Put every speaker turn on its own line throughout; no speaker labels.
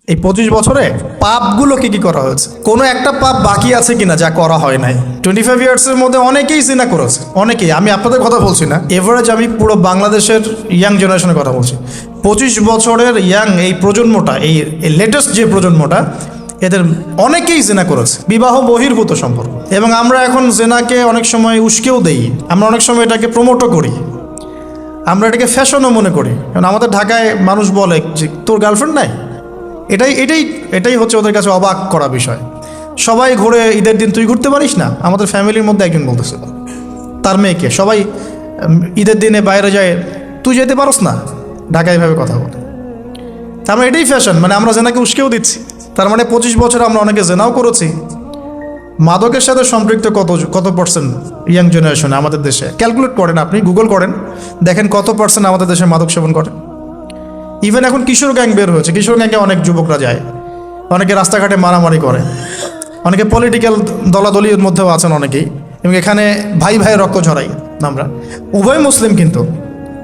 এই 25 বছরে পাপগুলো কি কি করা হয়েছে, কোনো একটা পাপ বাকি আছে কিনা যা করা হয় নাই। 25 ইয়ার্সের মধ্যে অনেকেই জিনা করেছে, অনেকেই। আমি আপনাদের কথা বলছি না, এভারেজ আমি পুরো বাংলাদেশের ইয়াং জেনারেশনের কথা বলছি। 25 বছরের ইয়াং এই প্রজন্মটা, এই লেটেস্ট যে প্রজন্মটা, এদের অনেকেই জেনা করেছে, বিবাহ বহির্ভূত সম্পর্ক। এবং আমরা এখন জেনাকে অনেক সময় উস্কেও দেই, আমরা অনেক সময় এটাকে প্রমোটও করি, আমরা এটাকে ফ্যাশনও মনে করি। কারণ আমাদের ঢাকায় মানুষ বলে যে তোর গার্লফ্রেন্ড নাই, এটাই হচ্ছে ওদের কাছে অবাক করা বিষয়। সবাই ঘুরে, ঈদের দিন তুই ঘুরতে পারিস না? আমাদের ফ্যামিলির মধ্যে একজন বলতেছিল তার মেয়েকে, সবাই ঈদের দিনে বাইরে যায়, তুই যেতে পারস না? ঢাকায় এভাবে কথা বলে। তার মানে এটাই ফ্যাশন, মানে আমরা জেনাকে উস্কেও দিচ্ছি। তার মানে 25 বছর আমরা অনেকে জেনাও করেছি। মাদকের সাথে সম্পৃক্ত কত পার্সেন্ট ইয়াং জেনারেশনে আমাদের দেশে? ক্যালকুলেট করেন, আপনি গুগল করেন, দেখেন কত পার্সেন্ট আমাদের দেশে মাদক সেবন করে। ইভেন এখন কিশোর গ্যাং বের হয়েছে, কিশোর গ্যাংয়ে অনেক যুবকরা যায়, অনেকে রাস্তাঘাটে মারামারি করে, অনেকে পলিটিক্যাল দলাদলির মধ্যেও আছেন অনেকেই। এবং এখানে ভাই ভাই রক্ত ঝরাই আমরা। উভয় মুসলিম, কিন্তু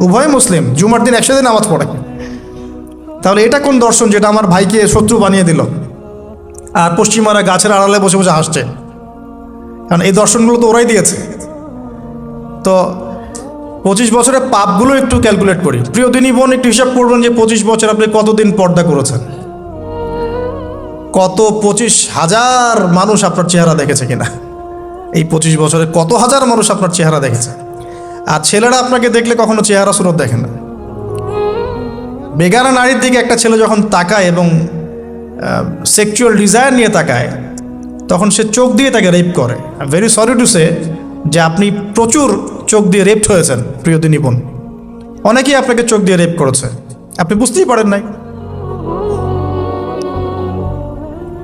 উভয় মুসলিম, জুমার দিন একসাথে নামাজ পড়ে। তাহলে এটা কোন দর্শন যেটা আমার ভাইকে শত্রু বানিয়ে দিল, আর পশ্চিমারা গাছের আড়ালে বসে বসে হাসছে? কারণ এই দর্শনগুলো তো ওরাই দিয়েছে। তো 25 বছরের পাপগুলো একটু ক্যালকুলেট করি। প্রিয় দিনী বোন, একটু হিসাব করবেন যে 25 বছর আপনি কতদিন পর্দা করেছেন, কত 25,000 মানুষ আপনার চেহারা দেখেছে কিনা, এই 25 বছরে কত হাজার মানুষ আপনার চেহারা দেখেছে। আর ছেলেরা আপনাকে দেখলে কখনো চেহারা সুরত দেখে না। বেগানা নারীর দিকে একটা ছেলে যখন তাকায় এবং সেক্সুয়াল ডিজায়ার নিয়ে তাকায়, তখন সে চোখ দিয়ে তাকে রেপ করে। I am very sorry to say যে আপনি প্রচুর চোখ দিয়ে রেপড হয়েছেন প্রিয় দিনী বোন। অনেকেই আপনাকে চোখ দিয়ে রেপ করেছে, আপনি বুঝতেই পারেন নাই।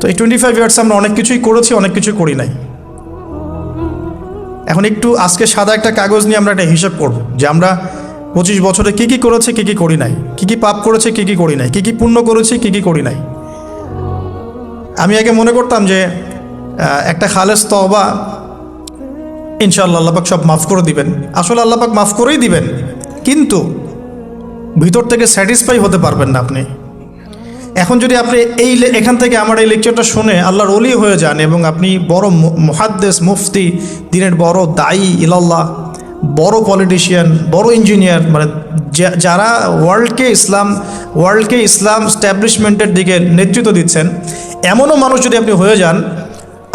তো এই 25 ইয়ার্স আমরা অনেক কিছুই করেছি, অনেক কিছুই করি নাই। এখন একটু আজকে সাদা একটা কাগজ নিয়ে আমরা একটা হিসাব করব যে আমরা 25 বছরে কী কী করেছি, কী কী করি নাই, কী কী পাপ করেছি, কী কী করি নাই, কী কী পুণ্য করেছি, কী কী করি নাই। আমি আগে মনে করতাম যে একটা খালেস তওবা, ইনশাআল্লাহ আল্লাহ পাক সব মাফ করে দিবেন। আসলে আল্লাহ পাক মাফ করেই দিবেন, কিন্তু ভিতর থেকে স্যাটিসফাই হতে পারবেন না আপনি। এখন যদি আপনি এখান থেকে আমার এই লেকচারটা শুনে আল্লাহর ওলি হয়ে যান এবং আপনি বড় মুহাদ্দিস, মুফতি, দিনের বড় দায়ী ইলাল্লাহ, বড় পলিটিশিয়ান, বড় ইঞ্জিনিয়ার, মানে যারা ওয়ার্ল্ডকে ইসলাম স্ট্যাবলিশমেন্টের দিকে নেতৃত্ব দিচ্ছেন, এমনও মানুষ যদি আপনি হয়ে যান,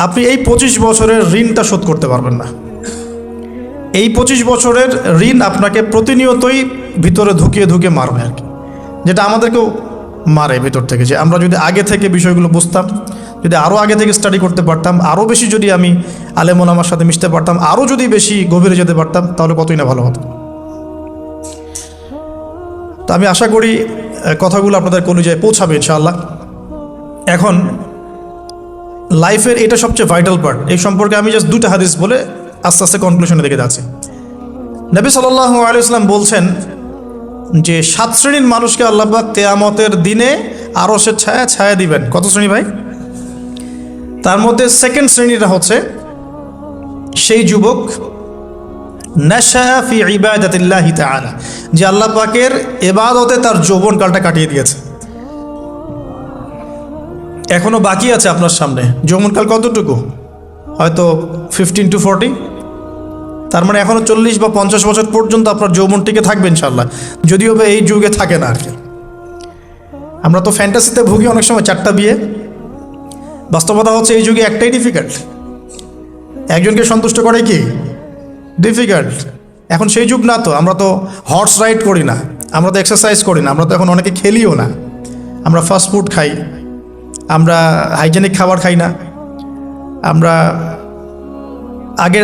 আপনি এই 25 বছরের ঋণটা শোধ করতে পারবেন না। এই 25 বছরের ঋণ আপনাকে প্রতিনিয়তই ভিতরে ঢুকিয়ে মারবে আর কি, যেটা আমাদেরকেও মারে ভিতর থেকে। যে আমরা যদি আগে থেকে বিষয়গুলো বুঝতাম, যদি আরও আগে থেকে স্টাডি করতে পারতাম, আরও বেশি যদি আমি আলেম ওলামার সাথে মিশতে পারতাম, আরও যদি বেশি গভীরে যেতে পারতাম, তাহলে কতই না ভালো হতো। তো আমি আশা করি কথাগুলো আপনাদের কলিজায় পৌঁছাবে ইনশাআল্লাহ। এখন লাইফের এটা সবচেয়ে ভাইটাল পার্ট। এই সম্পর্কে আমি জাস্ট 2টা হাদিস বলে আস্তে আস্তে কনক্লুশনে দিকে যাচ্ছি। নবী সাল্লাল্লাহু আলাইহি ওয়াসাল্লাম বলছেন যে 7 শ্রেণীর মানুষকে আল্লাহ পাক কিয়ামতের দিনে আরশের ছায়া দিবেন। কত শ্রেণী ভাই? তার মধ্যে সেকেন্ড শ্রেণীটা হচ্ছে সেই যুবক নাশা ফি ইবাদাতিল্লাহি তাআলা, যে আল্লাহ পাকের ইবাদতে তার যৌবনকালটা কাটিয়ে দিয়েছে। এখনো বাকি আছে আপনার সামনে। যৌবনকাল কতটুকু? হয়তো 15 to 40। তার মানে এখনো 40 বা 50 বছর পর্যন্ত আপনার যৌবনটিকে থাকবে ইনশাআল্লাহ, যদিও বা এই যুগে থাকে না আর কি। আমরা তো ফ্যান্টাসিতে ভুগি অনেক সময়, 4টা বিয়ে। বাস্তবতা হচ্ছে এই যুগে একটাই ডিফিকাল্ট, একজনকে সন্তুষ্ট করে কি ডিফিকাল্ট। এখন সেই যুগ না, তো আমরা তো হর্স রাইড করি না, আমরা তো এক্সারসাইজ করি না, আমরা তো এখন অনেকে খেলিও না, আমরা ফাস্ট ফুড খাই, আমরা হাইজেনিক খাবার খাই না, আমরা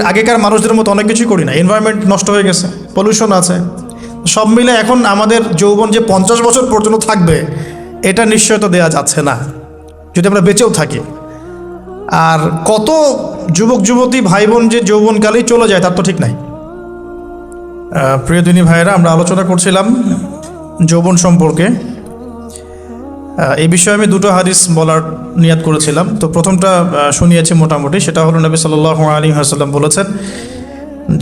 আগেকার মানুষদের মতো অনেক কিছুই করি না। এনভায়রনমেন্ট নষ্ট হয়ে গেছে, পলিউশন আছে, সব মিলে এখন আমাদের যৌবন যে 50 বছর পর্যন্ত থাকবে, এটা নিশ্চয়তা দেওয়া যাচ্ছে না যদি আমরা বেঁচেও থাকি। আর কত যুবক যুবতী ভাই বোন যে যৌবনকালেই চলে যায় তার তো ঠিক নাই। প্রিয় দিনী ভাইয়েরা, আমরা আলোচনা করছিলাম যৌবন সম্পর্কে। এই বিষয়ে আমি 2টো হাদিস বলার নিয়াত করেছিলাম। তো প্রথমটা শুনিয়েছি মোটামুটি, সেটা হলো নবী সাল্লাল্লাহু আলাইহি ওয়াসাল্লাম বলেছেন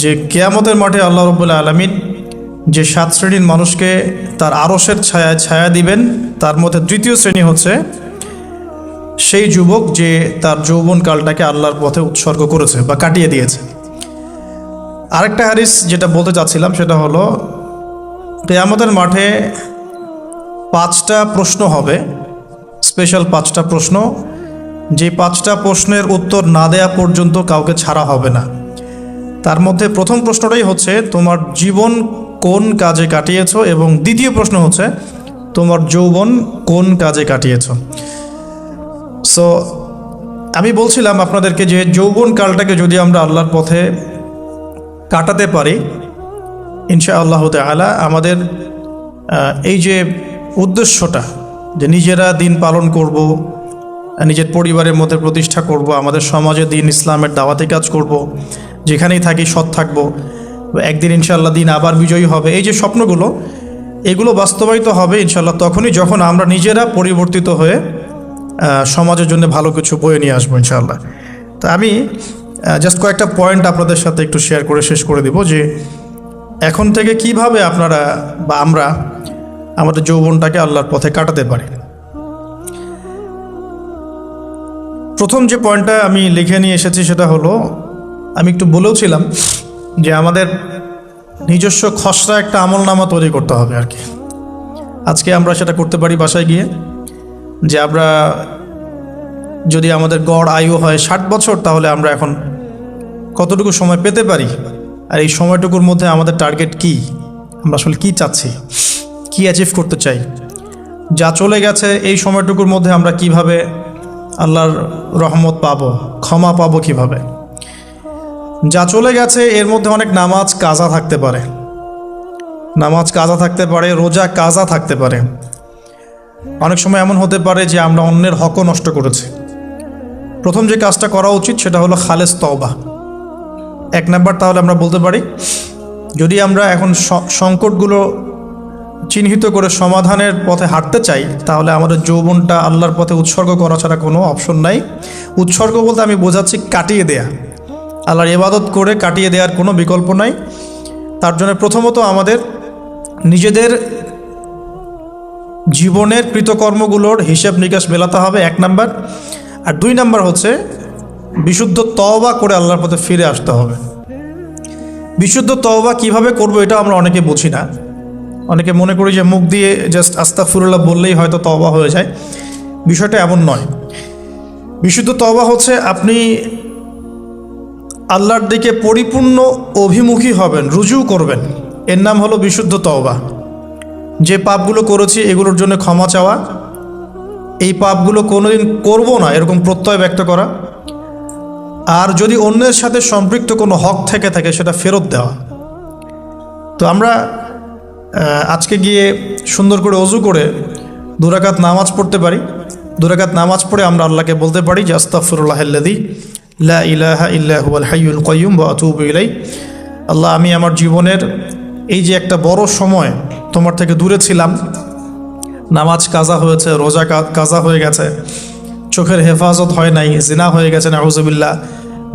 যে কিয়ামতের মাঠে আল্লাহ রাব্বুল আলামিন যে 7 শ্রেণীর মানুষকে তার আরশের ছায়া দিবেন, তার মধ্যে 3য় শ্রেণী হচ্ছে সেই যুবক যে তার যৌবনকালটাকে আল্লাহর পথে উৎসর্গ করেছে বা কাটিয়ে দিয়েছে। আরেকটা হাদিস যেটা বলতে চাচ্ছিলাম সেটা হলো, কিয়ামতের মাঠে 5টা প্রশ্ন হবে, স্পেশাল 5টা প্রশ্ন, যে 5টা প্রশ্নের উত্তর না দেয়া পর্যন্ত কাউকে ছাড়া হবে না। তার মধ্যে প্রথম প্রশ্নটাই হচ্ছে তোমার জীবন কোন কাজে কাটিয়েছো, এবং দ্বিতীয় প্রশ্ন হচ্ছে তোমার যৌবন কোন কাজে কাটিয়েছো। সো আমি বলছিলাম আপনাদেরকে যে যৌবন কালটাকে যদি আমরা আল্লাহর পথে কাটাতে পারি, ইনশাআল্লাহ তাআলা আমাদের এই যে উদ্দেশ্যটা, যে নিজেরা দিন পালন করব, নিজের পরিবারের মধ্যে প্রতিষ্ঠা করব, আমাদের সমাজে দিন ইসলামের দাওয়াতি কাজ করব, যেখানেই থাকি সৎ থাকব, একদিন ইনশাআল্লাহ দিন আবার বিজয়ী হবে, এই যে স্বপ্নগুলো, এগুলো বাস্তবায়িত হবে ইনশাআল্লাহ তখনই যখন আমরা নিজেরা পরিবর্তিত হয়ে সমাজের জন্য ভালো কিছু বয়ে নিয়ে আসবো ইনশাআল্লাহ। তো আমি জাস্ট কয়েকটা পয়েন্ট আপনাদের সাথে একটু শেয়ার করে শেষ করে দিব, যে এখন থেকে কিভাবে আপনারা বা আমরা আমাদের যৌবনটাকে আল্লাহর পথে কাটাতে পারি। প্রথম যে পয়েন্টটা আমি লিখে নিয়ে এসেছি সেটা হলো, আমি একটু বলেওছিলাম যে আমাদের নিজস্ব খসড়া একটা আমলনামা তৈরি করতে হবে আর কি। আজকে আমরা সেটা করতে পারি বাসায় গিয়ে, যে আমরা যদি আমাদের গড় আয়ু হয় 60 বছর, তাহলে আমরা এখন কতটুকু সময় পেতে পারি, আর এই সময়টুকুর মধ্যে আমাদের টার্গেট কি, আমরা আসলে কি চাচ্ছি, কি অ্যাচিভ করতে চাই, যা চলে গেছে এই সময়টুকুর মধ্যে আমরা কিভাবে আল্লাহর রহমত পাবো, ক্ষমা পাবো কিভাবে। যা চলে গেছে এর মধ্যে অনেক নামাজ কাজা থাকতে পারে, রোজা কাজা থাকতে পারে। অনেক সময় এমন হতে পারে যে আমরা অন্যের হকও নষ্ট করেছি। প্রথম যে কাজটা করা উচিত সেটা হলো খালেস তওবা। 1 নাম্বার তাহলে আমরা বলতে পারি, যদি আমরা এখন সংকটগুলো চিহ্নিত করে সমাধানের পথে হাঁটতে চাই, তাহলে আমাদের যৌবনটা আল্লাহর পথে উৎসর্গ করা ছাড়া কোনো অপশন নাই। উৎসর্গ বলতে আমি বোঝাচ্ছি কাটিয়ে দেয়া, আল্লাহর ইবাদত করে কাটিয়ে দেওয়ার কোনো বিকল্প নাই। তার জন্য প্রথমত আমাদের নিজেদের জীবনের কৃতকর্মগুলোর হিসাব নিকাশ মেলাতে হবে, 1 নাম্বার। আর 2 নাম্বার হচ্ছে বিশুদ্ধ তওবা করে আল্লাহর পথে ফিরে আসতে হবে। বিশুদ্ধ তওবা কিভাবে করব এটা আমরা অনেকে বুঝি না। অনেকে মনে করি যে মুখ দিয়ে জাস্ট আস্তাগফিরুল্লাহ বললেই হয়তো তওবা হয়ে যায়। বিষয়টা এমন নয়। বিশুদ্ধ তওবা হচ্ছে আপনি আল্লাহর দিকে পরিপূর্ণ অভিমুখী হবেন, রুজু করবেন, এর নাম হলো বিশুদ্ধ তওবা। যে পাপগুলো করেছি এগুলোর জন্য ক্ষমা চাওয়া, এই পাপগুলো কোনোদিন করব না এরকম প্রত্যয় ব্যক্ত করা, আর যদি অন্যের সাথে সম্পৃক্ত কোনো হক থেকে থাকে সেটা ফেরত দেওয়া। তো আমরা আজকে গিয়ে সুন্দর করে ওযু করে 2 রাকাত নামাজ পড়তে পারি। 2 রাকাত নামাজ পড়ে আমরা আল্লাহকে বলতে পারি যে আস্তাগফিরুল্লাহাল্লাযী লা ইলাহা ইল্লা হুয়াল হাইয়ুল কাইয়্যুম ওয়া আতুবু ইলাইহি। আল্লাহ, আমি আমার জীবনের এই যে একটা বড় সময় তোমার থেকে দূরে ছিলাম, নামাজ কাজা হয়েছে, রোজা কাজা হয়ে গেছে, চোখের হেফাজত হয় নাই, জিনা হয়ে গেছে নাউজুবিল্লাহ,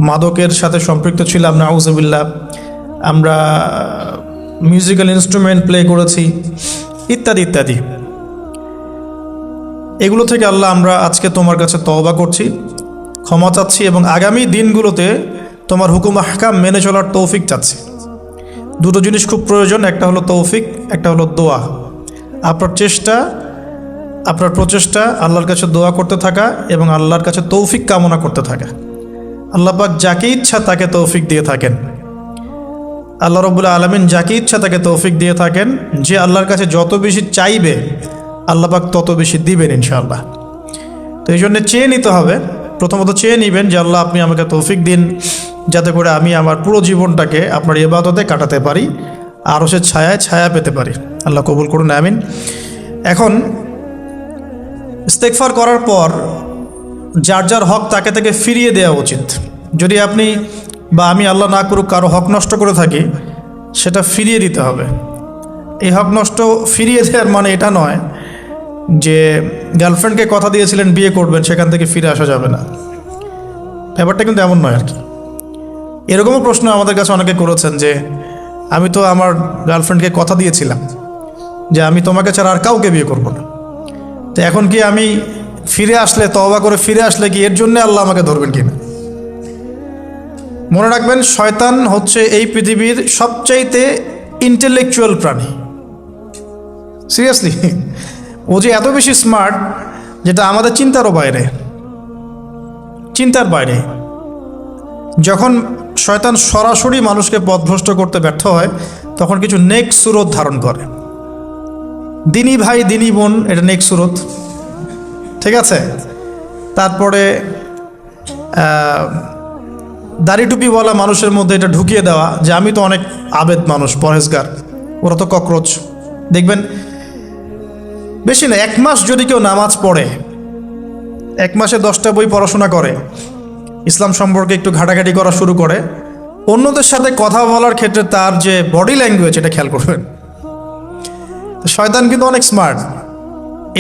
মাদকের সাথে সম্পৃক্ত ছিলাম নাউজুবিল্লাহ, আমরা মিউজিক্যাল ইনস্ট্রুমেন্ট প্লে করেছি, ইত্যাদি ইত্যাদি। এগুলো থেকে আল্লাহ আমরা আজকে তোমার কাছে তওবা করছি, ক্ষমা চাচ্ছি, এবং আগামী দিনগুলোতে তোমার হুকুম আহকাম মেনে চলার তৌফিক চাচ্ছি। 2টো জিনিস খুব প্রয়োজন, একটা হলো তৌফিক, একটা হলো দোয়া। আপনার প্রচেষ্টা আল্লাহর কাছে দোয়া করতে থাকা এবং আল্লাহর কাছে তৌফিক কামনা করতে থাকা। আল্লাহ পাক যাকে ইচ্ছা তাকে তৌফিক দিয়ে থাকেন। আল্লাহ রাব্বুল আলামিন যাকে ইচ্ছা তাকে তৌফিক দিয়ে থাকেন। যে আল্লাহর কাছে যত বেশি চাইবে আল্লাহ পাক তত বেশি দিবেন ইনশাআল্লাহ। তো এই জন্য চেয়ে নিতে হবে, প্রথমত চেয়ে নেবেন যে আল্লাহ আপনি আমাকে তৌফিক দিন, যাতে করে আমি আমার পুরো জীবনটাকে আপনার ইবাদতে কাটাতে পারি, আরও সে ছায়া পেতে পারি। আল্লাহ কবুল করুন, আমিন। এখন ইস্তেগফার করার পর যার যার হক তাকে তাকে ফিরিয়ে দেওয়া উচিত। যদি আপনি বা আমি আল্লাহ না করুক কারো হক নষ্ট করে থাকি, সেটা ফিরিয়ে দিতে হবে। এই হক নষ্ট ফিরিয়ে দেওয়ার মানে এটা নয় যে গার্লফ্রেন্ডকে কথা দিয়েছিলেন বিয়ে করবেন, সেখান থেকে ফিরে আসা যাবে না। ব্যাপারটা কিন্তু এমন নয় আর কি। এরকমও প্রশ্ন আমাদের কাছে অনেকে করেছেন যে আমি তো আমার গার্লফ্রেন্ডকে কথা দিয়েছিলাম যে আমি তোমাকে ছাড়া আর কাউকে বিয়ে করব না, তো এখন কি আমি ফিরে আসলে, তওবা করে ফিরে আসলে কি এর জন্য আল্লাহ আমাকে ধরবেন কিনা? মনে রাখবেন, শয়তান হচ্ছে এই পৃথিবীর সবচাইতে ইন্টেলেকচুয়াল প্রাণী। সিরিয়াসলি, ও যে এত বেশি স্মার্ট যেটা আমাদের চিন্তারও বাইরে, চিন্তার বাইরে। যখন শয়তান সরাসরি মানুষকে পথভ্রষ্ট করতে ব্যর্থ হয়, তখন কিছু নেক্সট সুরত ধারণ করে। দিনী ভাই দিনী বোন, এটা নেক্সট সুরত, ঠিক আছে। তারপরে দাড়ি টুপিওয়ালা মানুষের মধ্যে এটা ঢুকিয়ে দেওয়া যে আমি তো অনেক আবেদ মানুষ, পরহেজগার, ওরা তো ককরোচ। দেখবেন বেশি না, 1 মাস যদি কেউ নামাজ পড়ে, 1 মাসে 10টা বই পড়াশোনা করে, ইসলাম সম্পর্কে একটু ঘাটাঘাটি করা শুরু করে, অন্যদের সাথে কথা বলার ক্ষেত্রে তার যে বডি ল্যাঙ্গুয়েজ, এটা খেয়াল করবেন। শয়তান কিন্তু অনেক স্মার্ট,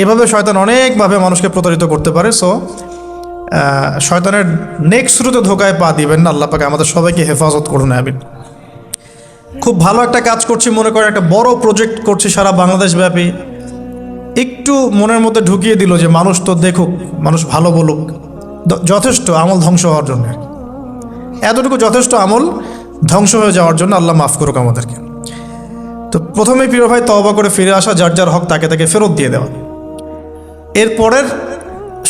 এভাবে শয়তান অনেকভাবে মানুষকে প্রতারিত করতে পারে। সো শয়তানের নেক্সট শুরুতে ধোকায় পা দিবেন না। আল্লাহ পাক আমাদের সবাইকে হেফাজত করুন, আমিন। খুব ভালো একটা কাজ করছি মনে করেন, একটা বড় প্রজেক্ট করছি সারা বাংলাদেশ ব্যাপী, একটু মনের মধ্যে ঢুকিয়ে দিল যে মানুষ তো দেখুক, মানুষ ভালো বলুক, যথেষ্ট আমল ধ্বংস হওয়ার জন্য। এতটুকু যথেষ্ট আমল ধ্বংস হয়ে যাওয়ার জন্য। আল্লাহ মাফ করুক আমাদেরকে। তো প্রথমেই প্রিয় ভাই, তওবা করে ফিরে আসা, যার যার হক তাকে তাকে ফেরত দিয়ে দেওয়া। এরপরের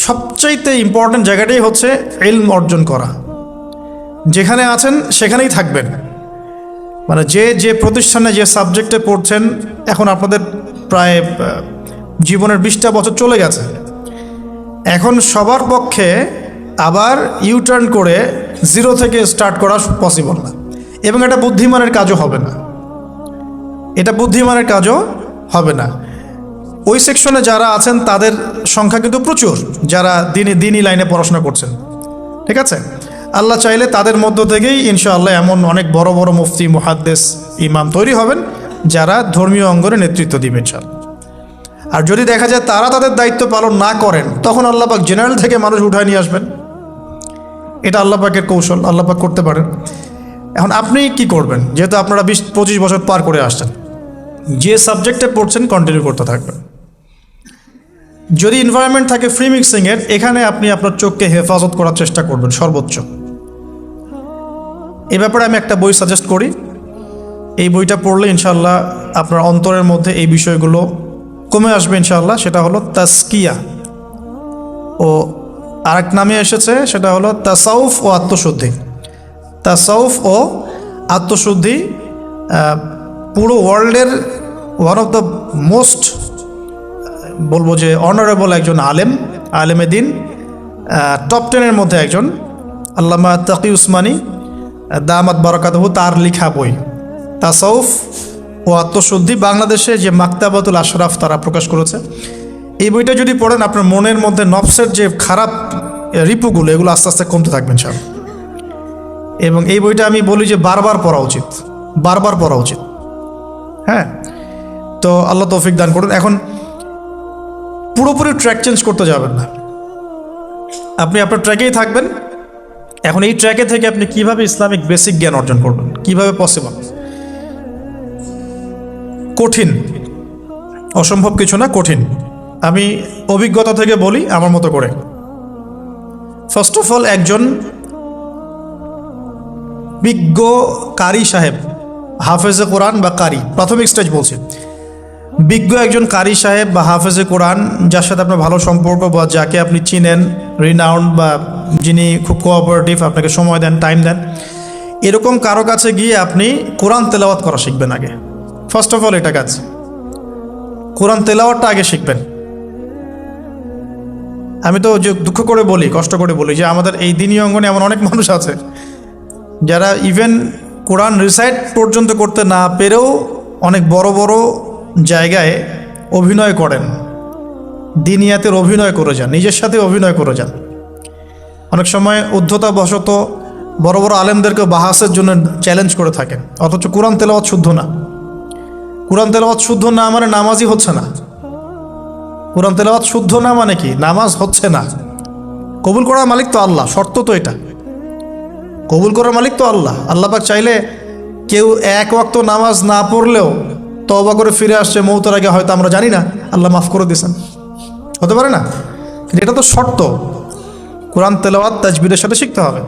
সবচাইতে ইম্পর্ট্যান্ট জায়গাটাই হচ্ছে ইলম অর্জন করা। যেখানে আছেন সেখানেই থাকবেন, মানে যে যে প্রতিষ্ঠানে যে সাবজেক্টে পড়ছেন, এখন আপনাদের প্রায় জীবনের 20টা বছর চলে গেছে। এখন সবার পক্ষে আবার ইউটার্ন করে 0 থেকে স্টার্ট করা পসিবল না, এবং এটা বুদ্ধিমানের কাজও হবে না, এটা বুদ্ধিমানের কাজও হবে না। ওই সেকশনে যারা আছেন তাদের সংখ্যা কিন্তু প্রচুর, যারা দিনই লাইনে পড়াশোনা করছেন, ঠিক আছে। আল্লাহ চাইলে তাদের মধ্য থেকেই ইনশাআল্লাহ এমন অনেক বড় বড় মুফতি, মুহাদ্দিস, ইমাম তৈরি হবেন, যারা ধর্মীয় অঙ্গনে নেতৃত্ব দিবেন ইনশাআল্লাহ। আর যদি দেখা যায় তারা তাদের দায়িত্ব পালন না করেন, তখন আল্লাহ পাক জেনারেল থেকে মানুষ উঠায় নিয়ে আসবেন। এটা আল্লাহ পাকের কৌশল, আল্লাহ পাক করতে পারেন। এখন আপনি কি করবেন? যেহেতু আপনারা 20-25 বছর পার করে আসছেন, যে সাবজেক্টে পড়ছেন কন্টিনিউ করতে থাকবেন। যদি এনভায়রনমেন্ট থাকে ফ্রি মিক্সিংয়ের, এখানে আপনি আপনার চোখকে হেফাজত করার চেষ্টা করবেন সর্বোচ্চ। এ ব্যাপারে আমি একটা বই সাজেস্ট করি, এই বইটা পড়লে ইনশাআল্লাহ আপনার অন্তরের মধ্যে এই বিষয়গুলো কমে আসবে ইনশাআল্লাহ। সেটা হলো তাসকিয়া, ও আরেক নামে এসেছে, সেটা হলো তাসাউফ ও আত্মশুদ্ধি। তাসাউফ ও আত্মশুদ্ধি পুরো ওয়ার্ল্ডের ওয়ান অফ দ্য মোস্ট, বলবো যে অনারেবল একজন আলেমে দিন, টপ 10-এর মধ্যে একজন, আল্লামা তাকি উসমানী দামাত বারাকাতুহু, তার লেখা বই তাসাউফ ও আত্মশুদ্ধি। বাংলাদেশে যে মাকতাবাতুল আশরাফ তারা প্রকাশ করেছে। এই বইটা যদি পড়েন, আপনার মনের মধ্যে নফসের যে খারাপ রিপুগুলো, এগুলো আস্তে আস্তে কমতে থাকবেন সব। এবং এই বইটা আমি বলি যে বারবার পড়া উচিত, বারবার পড়া উচিত। হ্যাঁ, তো আল্লাহ তৌফিক দান করুন। এখন পুরোপুরি ট্র্যাক চেঞ্জ করতে যাবেন না, আপনি আপনার ট্র্যাকেই থাকবেন। এখন এই ট্র্যাকে থেকে আপনি কিভাবে ইসলামিক বেসিক জ্ঞান অর্জন করবেন, কিভাবে পসিবল? কঠিন, অসম্ভব কিছু না, কঠিন। আমি অভিজ্ঞতা থেকে বলি আমার মতো করে। ফার্স্ট অফ অল, একজন বিজ্ঞ কারি সাহেব, হাফেজে কোরআন বা কারি, প্রাথমিক স্টেজ বলছি, বিজ্ঞ একজন কারি সাহেব বা হাফেজে কোরআন, যার সাথে আপনার ভালো সম্পর্ক বা যাকে আপনি চিনেন, রিনাউন্ড বা যিনি খুব কোঅপারেটিভ, আপনাকে সময় দেন, টাইম দেন, এরকম কারো কাছে গিয়ে আপনি কোরআন তেলাওয়াত করা শিখবেন আগে। ফার্স্ট অফ অল এটা কাজ, কোরআন তেলাওয়াতটা আগে শিখবেন। আমি তো যে দুঃখ করে বলি, কষ্ট করে বলি, যে আমাদের এই দিনী অঙ্গনে এমন অনেক মানুষ আছে যারা ইভেন কোরআন রিসাইট পর্যন্ত করতে না পেরেও অনেক বড় বড় জায়গায় অভিনয় করেন, দিনিয়াতের অভিনয় করে যান, নিজের সাথে অভিনয় করে যান। অনেক সময় উদ্ধতাবশত বড় বড় আলেমদেরকে বাহাসের জন্য চ্যালেঞ্জ করে থাকেন, অথচ কোরআন তেলাওয়াত শুদ্ধ না। কোরআন তেলাওয়াত শুদ্ধ না মানে নামাজই হচ্ছে না। কোরআন তেলাওয়াত শুদ্ধ না মানে কি? নামাজ হচ্ছে না। কবুল করার মালিক তো আল্লাহ, শর্ত তো এটা। কবুল করার মালিক তো আল্লাহ। আল্লাহ পাক চাইলে কেউ 1 ওয়াক্ত নামাজ না পড়লেও তওবা করে ফিরে আসছে মৌতের আগে, হয়তো আমরা জানি না, আল্লাহ মাফ করে দিয়েছেন, হতে পারে না? কিন্তু এটা তো শর্ত, কোরআন তেলাওয়াত তাজবিদের সাথে শিখতে হবে।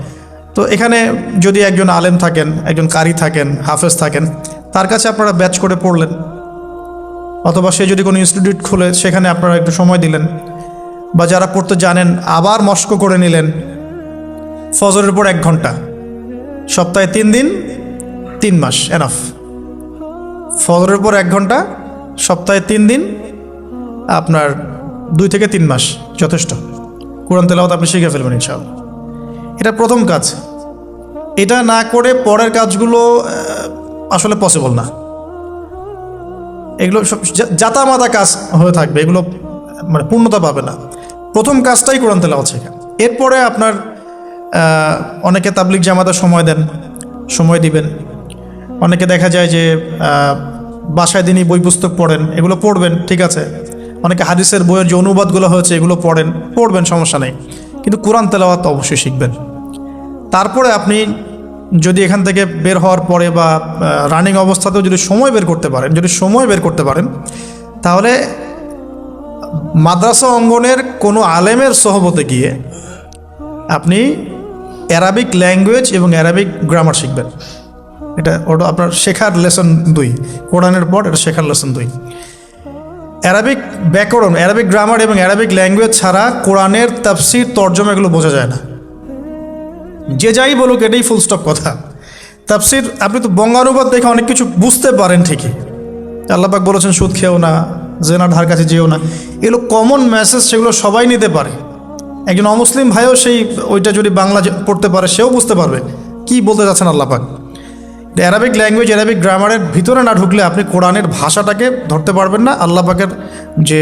তো এখানে যদি একজন আলেম থাকেন, একজন কারি থাকেন, হাফেজ থাকেন, তার কাছে আপনারা ব্যাচ করে পড়লেন, অথবা সে যদি কোনো ইনস্টিটিউট খুলে সেখানে আপনারা একটু সময় দিলেন, বা যারা পড়তে জানেন আবার মস্ক করে নিলেন। ফজরের পর 1 ঘন্টা, সপ্তাহে 3 দিন, 3 মাস এনাফ। ফজরের পর 1 ঘন্টা, সপ্তাহে 3 দিন, আপনার 2 থেকে 3 মাস যথেষ্ট। কোরআন তেলাওয়াত আপনি শিখে ফেলবেন ইনশাআল্লাহ। এটা প্রথম কাজ। এটা না করে পরের কাজগুলো আসলে পসিবল না। এগুলো সব জাতামাতা কাজ হয়ে থাকবে, এগুলো মানে পূর্ণতা পাবে না। প্রথম কাজটাই কোরআন তেলাওয়াত শেখা। এরপরে আপনার অনেকে তাবলিগ জামাতে সময় দেন, সময় দিবেন। অনেকে দেখা যায় যে বাসায় দিনই বই পুস্তক পড়েন, এগুলো পড়বেন, ঠিক আছে। অনেকে হাদিসের বইয়ের যে অনুবাদগুলো হয়েছে এগুলো পড়বেন, সমস্যা নেই। কিন্তু কোরআন তেলাওয়াত অবশ্যই শিখবেন। তারপরে আপনি যদি এখান থেকে বের হওয়ার পরে বা রানিং অবস্থাতেও যদি সময় বের করতে পারেন, তাহলে মাদ্রাসা অঙ্গনের কোনো আলেমের সহবতে গিয়ে আপনি অ্যারাবিক ল্যাঙ্গুয়েজ এবং অ্যারাবিক গ্রামার শিখবেন। এটা ওটা আপনার শেখার লেসন 2, কোরআনের পর এটা শেখার লেসন 2। অ্যারাবিক ব্যাকরণ, অ্যারাবিক গ্রামার এবং অ্যারাবিক ল্যাঙ্গুয়েজ ছাড়া কোরআনের তাফসির তর্জমা এগুলো বোঝা যায় না। যে যাই বলুক এটাই ফুল স্টপ কথা। তাফসির আপনি তো বঙ্গানুবাদ দেখে অনেক কিছু বুঝতে পারেন ঠিকই। আল্লাহ পাক বলেছেন সুদ খেও না, জেনার ধার কাছে যেও না, এগুলো কমন মেসেজ, সেগুলো সবাই নিতে পারে। একজন অমুসলিম ভাইও ওইটা যদি বাংলা পড়তে পারে সেও বুঝতে পারবে কি বলতে যাচ্ছেন আল্লাহ পাক। অ্যারাবিক ল্যাঙ্গুয়েজ, অ্যারাবিক গ্রামারের ভিতরে না ঢুকলে আপনি কোরআনের ভাষাটাকে ধরতে পারবেন না। আল্লাহ পাকের যে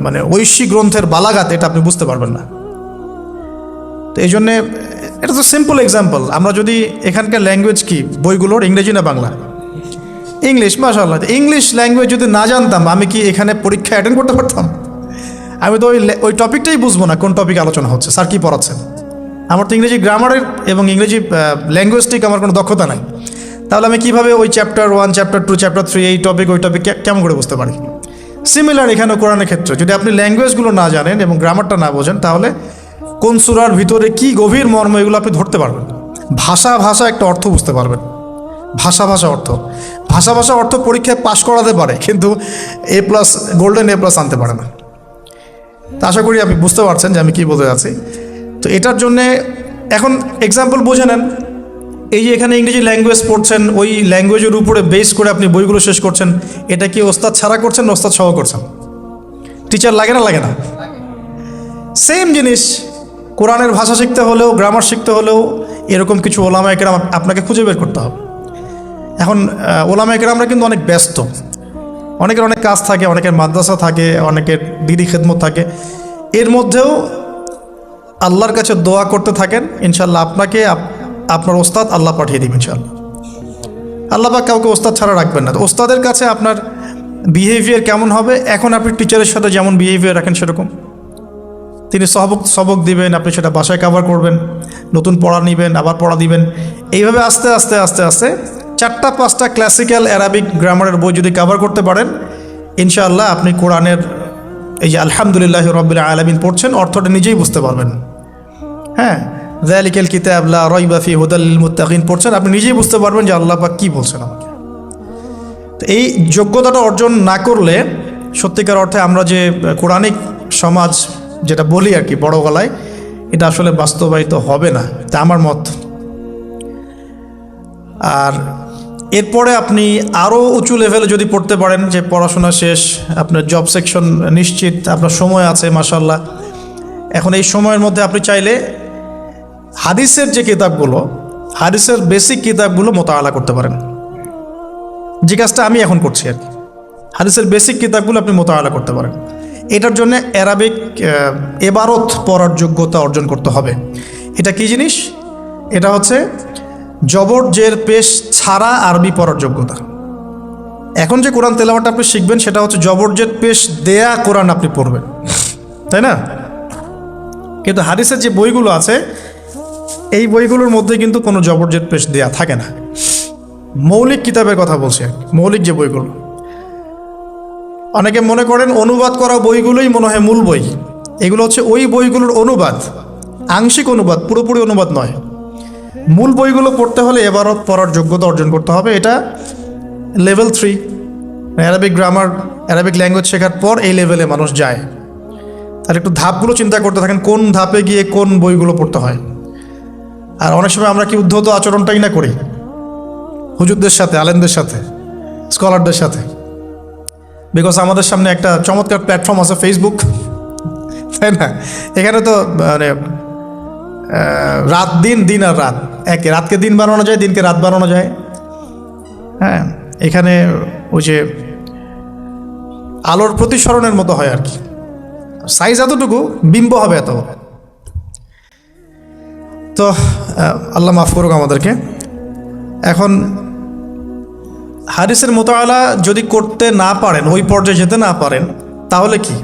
মানে ঐশী গ্রন্থের বালাগাত, এটা আপনি বুঝতে পারবেন না। তো এই জন্যে এটা তো সিম্পল এক্সাম্পল। আমরা যদি এখানকার ল্যাঙ্গুয়েজ কি বইগুলোর, ইংরেজি না বাংলা? ইংলিশ। মাশাআল্লাহ, ইংলিশ ল্যাঙ্গুয়েজ যদি না জানতাম আমি কি এখানে পরীক্ষা অ্যাটেন্ড করতে পারতাম? আমি তো ওই টপিকটাই বুঝবো না, কোন টপিক আলোচনা হচ্ছে, স্যার কী পড়াচ্ছেন। আমার তো ইংরেজি গ্রামারের এবং ইংরেজি ল্যাঙ্গুয়েজটিক আমার কোনো দক্ষতা নাই। তাহলে আমি কীভাবে ওই চ্যাপ্টার 1, চ্যাপ্টার 2, চ্যাপ্টার 3 এই টপিক ওই টপিক কেমন করে বুঝতে পারি? সিমিলার এখানে কোরআনের ক্ষেত্রে যদি আপনি ল্যাঙ্গুয়েজগুলো না জানেন এবং গ্রামারটা না বোঝেন, তাহলে কোন সূরার ভিতরে কি গভীর মর্ম এগুলো আপনি ধরতে পারবেন। ভাষা একটা অর্থ বুঝতে পারবেন, ভাষা অর্থ পরীক্ষায় পাশ করাতে পারে, কিন্তু A+, গোল্ডেন A+ আনতে পারে না। তা আশা করি আপনি বুঝতে পারছেন যে আমি কী বলতে যাচ্ছি। তো এটার জন্যে এখন এক্সাম্পল বুঝে নেন। এই যে এখানে ইংরেজি ল্যাঙ্গুয়েজ পড়ছেন, ওই ল্যাঙ্গুয়েজের উপরে বেস করে আপনি বইগুলো শেষ করছেন, এটা কি ওস্তাদ ছাড়া করছেন না ওস্তাদ সহ করছেন? টিচার লাগে না? সেম জিনিস। কোরআনের ভাষা শিখতে হলেও, গ্রামার শিখতে হলেও এরকম কিছু ওলামা একরাম আপনাকে খুঁজে বের করতে হবে। এখন ওলামা একরামরা কিন্তু অনেক ব্যস্ত, অনেকের অনেক কাজ থাকে, অনেকের মাদ্রাসা থাকে, অনেকের দিদি খেদমত থাকে। এর মধ্যেও আল্লাহর কাছে দোয়া করতে থাকেন, ইনশাল্লাহ আপনাকে আপনার ওস্তাদ আল্লাহ পাঠিয়ে দিবেন ইনশাল্লাহ। আল্লাহ পাক কাউকে ওস্তাদ ছাড়া রাখবেন না। তো ওস্তাদের কাছে আপনার বিহেভিয়ার কেমন হবে? এখন আপনি টিচারের সাথে যেমন বিহেভিয়ার রাখেন সেরকম তিনি সবক দিবেন, আপনি সেটা বাসায় কভার করবেন, নতুন পড়া নেবেন, আবার পড়া দিবেন। এইভাবে আস্তে আস্তে 4-5টা ক্লাসিক্যাল অ্যারাবিক গ্রামারের বই যদি কভার করতে পারেন, ইনশাআল্লাহ আপনি কোরআনের এই যে আলহামদুলিল্লাহ রাব্বিল আলামিন পড়ছেন, অর্থটা নিজেই বুঝতে পারবেন। হ্যাঁ, যালিকাল কিতাব লা রাইবা ফিহি হুদাল লিল মুত্তাকিন পড়ছেন, আপনি নিজেই বুঝতে পারবেন যে আল্লাহ পাক কী বলছেন আমাকে। তো এই যোগ্যতাটা অর্জন না করলে সত্যিকার অর্থে আমরা যে কোরআনিক সমাজ যেটা বলি আর কি বড় গলায়, এটা আসলে বাস্তবায়িত হবে না, তা আমার মত। আর এরপরে আপনি আরও উঁচু লেভেলে যদি পড়তে পারেন, যে পড়াশোনা শেষ, আপনার জব সেকশন নিশ্চিত, আপনার সময় আছে মাশাআল্লাহ। এখন এই সময়ের মধ্যে আপনি চাইলে হাদিসের যে কিতাবগুলো, হাদিসের বেসিক কিতাবগুলো মোতাআলা করতে পারেন, যে কাজটা আমি এখন করছি আর কি। হাদিসের বেসিক কিতাবগুলো আপনি মোতাআলা করতে পারেন। এটার জন্য অ্যারাবিক এবারত পড়ার যোগ্যতা অর্জন করতে হবে। এটা কি জিনিস? এটা হচ্ছে জবর জের পেশ ছাড়া আরবি পড়ার যোগ্যতা। এখন যে কোরআন তেলাওয়াতটা আপনি শিখবেন সেটা হচ্ছে জবর জের পেশ দেয়া কোরআন আপনি পড়বেন, তাই না? কিন্তু হাদিসের যে বইগুলো আছে এই বইগুলোর মধ্যে কিন্তু কোনো জবর জের পেশ দেয়া থাকে না। মৌলিক কিতাবের কথা বলছি, মৌলিক যে বইগুলো। অনেকে মনে করেন অনুবাদ করা বইগুলোই মনে হয় মূল বই, এগুলো হচ্ছে ওই বইগুলোর অনুবাদ, আংশিক অনুবাদ, পুরোপুরি অনুবাদ নয়। মূল বইগুলো পড়তে হলে এবারত পড়ার যোগ্যতা অর্জন করতে হবে। এটা level 3, Arabic grammar, Arabic language শেখার পর এই লেভেলে মানুষ যায়। আর একটু ধাপগুলো চিন্তা করতে থাকেন, কোন ধাপে গিয়ে কোন বইগুলো পড়তে হয়। আর অনেক সময় আমরা কি উদ্ধত আচরণটাই না করি হুজুরদের সাথে, আলেমদের সাথে, স্কলারদের সাথে। বিকজ আমাদের সামনে একটা চমৎকার প্ল্যাটফর্ম আছে ফেসবুক, তাই না? এখানে তো মানে রাত দিন, দিন আর রাত একে, রাতকে দিন বানানো যায়, দিনকে রাত বানানো যায়। হ্যাঁ, এখানে ওই যে আলোর প্রতিসরণের মতো হয় আর কি, সাইজ এতটুকু, বিম্ব হবে এত। তো আল্লাহ মাফ করুক আমাদেরকে। এখন হাদিসের মোতালা যদি করতে না পারেন, ওই পর্যায়ে যেতে না পারেন, তাহলে কি?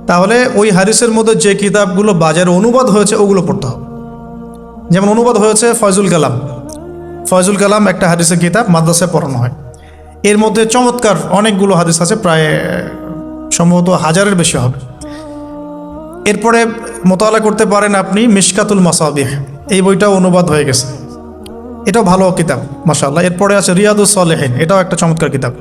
তাহলে ওই হাদিসের মধ্যে যে কিতাবগুলো বাজারে অনুবাদ হয়েছে ওগুলো পড়তে হবে। যেমন অনুবাদ হয়েছে ফয়জুল কালাম। ফয়জুল কালাম একটা হাদিসের কিতাব, মাদ্রাসায় পড়ানো হয়। এর মধ্যে চমৎকার অনেকগুলো হাদিস আছে, প্রায় সম্ভবত 1000-এর বেশি হবে। এরপরে মোতালা করতে পারেন আপনি মিশকাতুল মাসাবিহ, এই বইটাও অনুবাদ হয়ে গেছে, এটাও ভালো কিতাব মাশাআল্লাহ। এরপরে আছে রিয়াদুস সালেহিন, এটাও একটা চমৎকার কিতাব।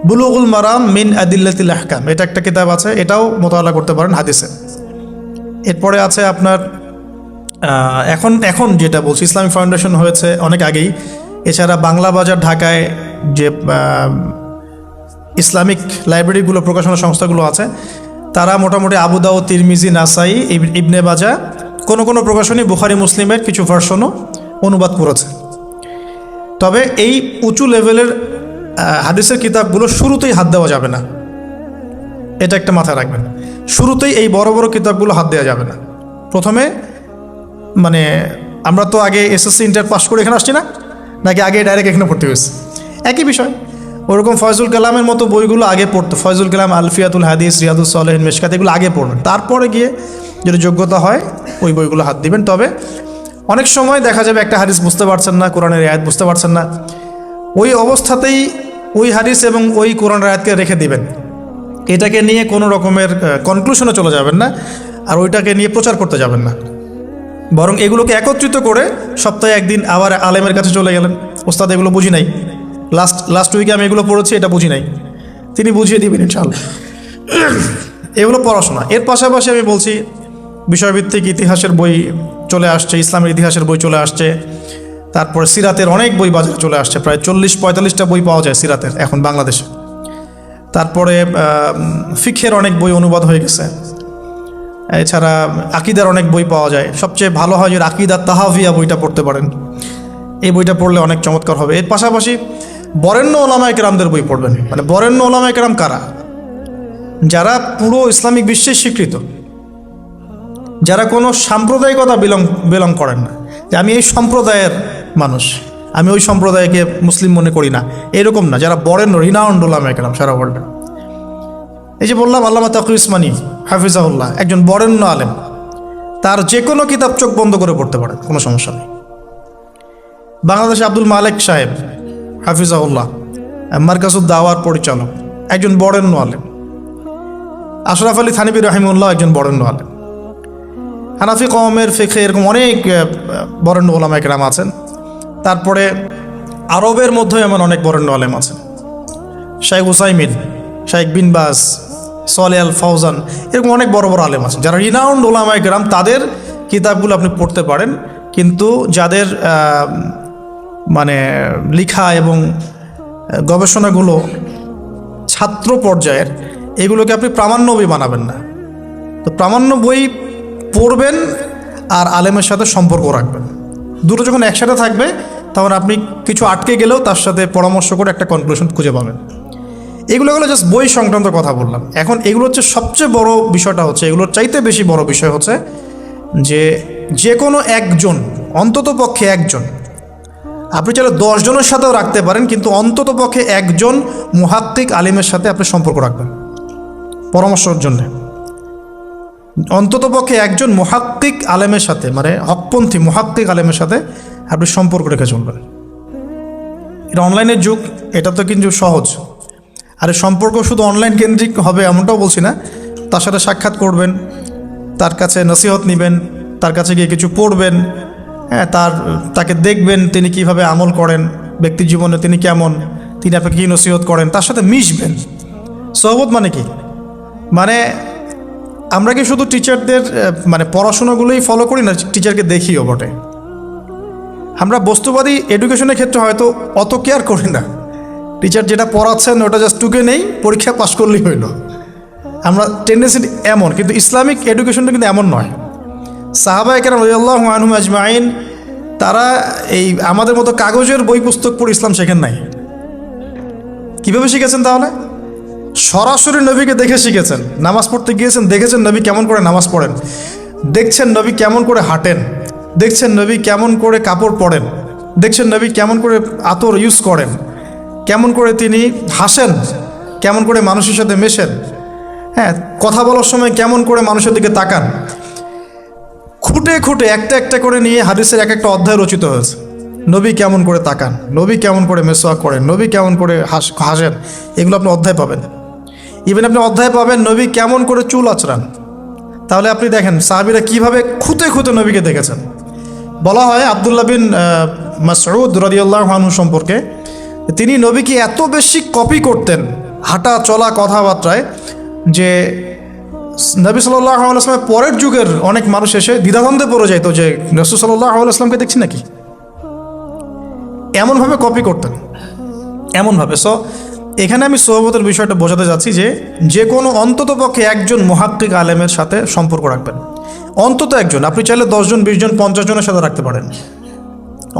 বুলুগুল মারাম মিন আদিল্লাতিল আহকাম, এটা একটা কিতাব আছে, এটাও মোতালা করতে পারেন হাদিসে। এরপরে আছে আপনার এখন যেটা বলছি, ইসলামিক ফাউন্ডেশন হয়েছে অনেক আগেই। এছাড়া বাংলা বাজার ঢাকায় যে ইসলামিক লাইব্রেরিগুলো, প্রকাশনা সংস্থাগুলো আছে, তারা মোটামুটি আবু দাউদ, তিরমিজি, নাসাই, ইবনে বাজা, কোনো প্রকাশনী বুখারী মুসলিমের কিছু ভার্সনও অনুবাদ করেছে। তবে এই উঁচু লেভেলের হাদিসের কিতাবগুলো শুরুতেই হাত দেওয়া যাবে না, এটা একটা মাথায় রাখবেন। শুরুতেই এই বড় বড় কিতাবগুলো হাত দেওয়া যাবে না। প্রথমে মানে আমরা তো আগে এসএসসি ইন্টার পাস করে এখানে আসছি না, নাকি আগে ডাইরেক্ট এখানে ভর্তি হয়েছে? একই বিষয়। ওরকম ফয়জুল কালামের মতো বইগুলো আগে পড়তো, ফয়জুল কালাম, আলফিয়াতুল হাদিস, রিয়াদুস সালেহিন, মিশকাত, এগুলো আগে পড়বেন। তারপরে গিয়ে যদি যোগ্যতা হয় ওই বইগুলো হাত দিবেন। তবে অনেক সময় দেখা যাবে একটা হাদিস বুঝতে পারছেন না, কোরআনের আয়াত বুঝতে পারছেন না, ওই অবস্থাতেই ওই হাদিস এবং ওই কোরআনের আয়াতকে রেখে দিবেন। এটাকে নিয়ে কোনো রকমের কনক্লুশনে চলে যাবেন না, আর ওইটাকে নিয়ে প্রচার করতে যাবেন না। বরং এগুলোকে একত্রিত করে সপ্তাহে একদিন আবার আলেমের কাছে চলে গেলেন, ওস্তাদ এগুলো বুঝি নাই, লাস্ট উইকে আমি এগুলো পড়েছি, এটা বুঝি নাই, তিনি বুঝিয়ে দিবেন ইনশাআল্লাহ। এগুলো পড়াশোনা। এর পাশাপাশি আমি বলছি বিষয়ভিত্তিক ইতিহাসের বই চলে আসছে, ইসলামের ইতিহাসের বই চলে আসছে। তারপরে সিরাতের অনেক বই বাজারে চলে আসছে, প্রায় 40-45টা বই পাওয়া যায় সিরাতের এখন বাংলাদেশে। তারপরে ফিকহের অনেক বই অনুবাদ হয়ে গেছে। এছাড়া আকিদার অনেক বই পাওয়া যায়। সবচেয়ে ভালো হয় যে আকিদা তাহাভিয়া বইটা পড়তে পারেন, এই বইটা পড়লে অনেক চমৎকার হবে। এর পাশাপাশি বরেণ্য ওলামায়ে কেরামদের বই পড়বেন। মানে বরেণ্য ওলামায়ে কেরাম কারা? যারা পুরো ইসলামিক বিশ্বে স্বীকৃত, যারা কোনো সাম্প্রদায়িকতা বিলং করেন না, যে আমি এই সম্প্রদায়ের মানুষ, আমি ওই সম্প্রদায়কে মুসলিম মনে করি না, এরকম না। যারা বরেণ্য, রিনাউন্ড ওলামায়ে কেরাম সারা ওয়ার্ল্ডে। এই যে বললাম আল্লামা তাকি উসমানী হাফিজাহুল্লাহ, একজন বরেণ্য আলেম, তার যে কোনো কিতাব চোখ বন্ধ করে পড়তে পারেন, কোনো সমস্যা নেই। বাংলাদেশে আব্দুল মালেক সাহেব হাফিজাহুল্লাহ, মারকাজুদ দাওয়ার পরিচালক, একজন বরেণ্য আলেম। আশরাফ আলী থানভী রহিমউল্লাহ একজন বরেণ্য আলেম। হানাফি কওমের ফিকহে এরকম অনেক বরেণ্য ওলামায়ে কেরাম আছেন। তারপরে আরবের মধ্যে এমন অনেক বরেণ্য আলেম আছেন, শাইখ উসাইমিন, শাইখ বিন বাজ, সালেহ আল ফাওজান, এরকম অনেক বড় বড় আলেম আছেন যারা রিনাউন্ড ওলামায়ে কেরাম। তাদের কিতাবগুলো আপনি পড়তে পারেন, কিন্তু যাদের মানে লেখা এবং গবেষণাগুলো ছাত্র পর্যায়ের, এগুলোকে আপনি প্রামাণ্য বই বানাবেন না। তো প্রামাণ্য বই পড়বেন আর আলেমের সাথে সম্পর্ক রাখবেন। দুটো যখন একসাথে থাকবে তখন আপনি কিছু আটকে গেলেও তার সাথে পরামর্শ করে একটা কনক্লুশন খুঁজে পাবেন। এগুলো জাস্ট বই সংক্রান্ত কথা বললাম। এখন এগুলো হচ্ছে সবচেয়ে বড় বিষয়টা, হচ্ছে এগুলোর চাইতে বেশি বড় বিষয় হচ্ছে যে কোনো একজন, অন্তত পক্ষে একজন, আপনি চাইলে 10 জনের সাথেও রাখতে পারেন, কিন্তু অন্তত পক্ষে একজন মুহাক্কিক আলিমের সাথে আপনি সম্পর্ক রাখবেন পরামর্শের জন্য। অন্তত পক্ষে একজন মুহাক্কিক আলেমের সাথে, মানে হকপন্থী মুহাক্কিক আলেমের সাথে আপনি সম্পর্ক রেখে চলবেন। এটা অনলাইনের যুগ, এটা তো কিন্তু সহজ। আর সম্পর্ক শুধু অনলাইন কেন্দ্রিক হবে এমনটাও বলছি না, তার সাথে সাক্ষাৎ করবেন, তার কাছে নসিহত নেবেন, তার কাছে গিয়ে কিছু পড়বেন, হ্যাঁ, তাকে দেখবেন তিনি কিভাবে আমল করেন, ব্যক্তি জীবনে তিনি কেমন, তিনি আপনাকে কী নসিহত করেন, তার সাথে মিশবেন। সোহবত মানে কি? মানে আমরা কি শুধু টিচারদের মানে পড়াশোনাগুলোই ফলো করি না, টিচারকে দেখিও বটে। আমরা বস্তুবাদী এডুকেশনের ক্ষেত্রে হয়তো অত কেয়ার করি না, টিচার যেটা পড়াচ্ছেন ওটা জাস্ট টুকে নেই, পরীক্ষা পাশ করলেই হইল। আমরা টেন্ডেন্সি এমন, কিন্তু ইসলামিক এডুকেশনটা কিন্তু এমন নয়। সাহাবায়ে কেরাম রাদিয়াল্লাহু আনহুম আজমাইন তারা এই আমাদের মতো কাগজের বই পুস্তক পড়ে ইসলাম শেখেন নাই। কীভাবে শিখেছেন তাহলে? সরাসরি নবীকে দেখে শিখেছেন। নামাজ পড়তে গিয়েছেন, দেখেছেন নবী কেমন করে নামাজ পড়েন, দেখছেন নবী কেমন করে হাঁটেন, দেখছেন নবী কেমন করে কাপড় পরেন, দেখছেন নবী কেমন করে আতর ইউজ করেন, কেমন করে তিনি হাসেন, কেমন করে মানুষের সাথে মেশেন, হ্যাঁ, কথা বলার সময় কেমন করে মানুষের দিকে তাকান। খুঁটে খুঁটে একটা একটা করে নিয়ে হাদিসের এক একটা অধ্যায় রচিত হয়েছে। নবী কেমন করে তাকান, নবী কেমন করে মেসওয়াক করেন, নবী কেমন করে হাসেন, এগুলো আপনি অধ্যায় পাবেন। ইভেন আপনি অধ্যায় পাবেন নবী কেমন করে চুল আঁচড়ান। তাহলে আপনি দেখেন সাহাবীরা কিভাবে খুঁতে খুঁতে নবীকে দেখেছেন। বলা হয় আব্দুল্লাহ বিন মাসউদ রাদিয়াল্লাহু আনহু সম্পর্কে, তিনি নবীকে এত বেশি কপি করতেন হাঁটা চলা কথাবার্তায় যে নবী সাল্লাল্লাহু আলাইহি ওয়াসাল্লামের পরের যুগের অনেক মানুষ এসে দ্বিধাদ্বন্দ্বে পড়ে যেত যে রাসূল সাল্লাল্লাহু আলাইহি ওয়াসাল্লামকে দেখছি নাকি। এমনভাবে কপি করতেন, এমনভাবে। সো এখানে আমি সোহবতের বিষয়টা বোঝাতে যাচ্ছি যে কোনো অন্ততপক্ষে একজন মুহাক্কিক আলেমের সাথে সম্পর্ক রাখবেন। অন্তত একজন, আপনি চাইলে 10 জন 20 জন 50 জনের সাথে রাখতে পারেন।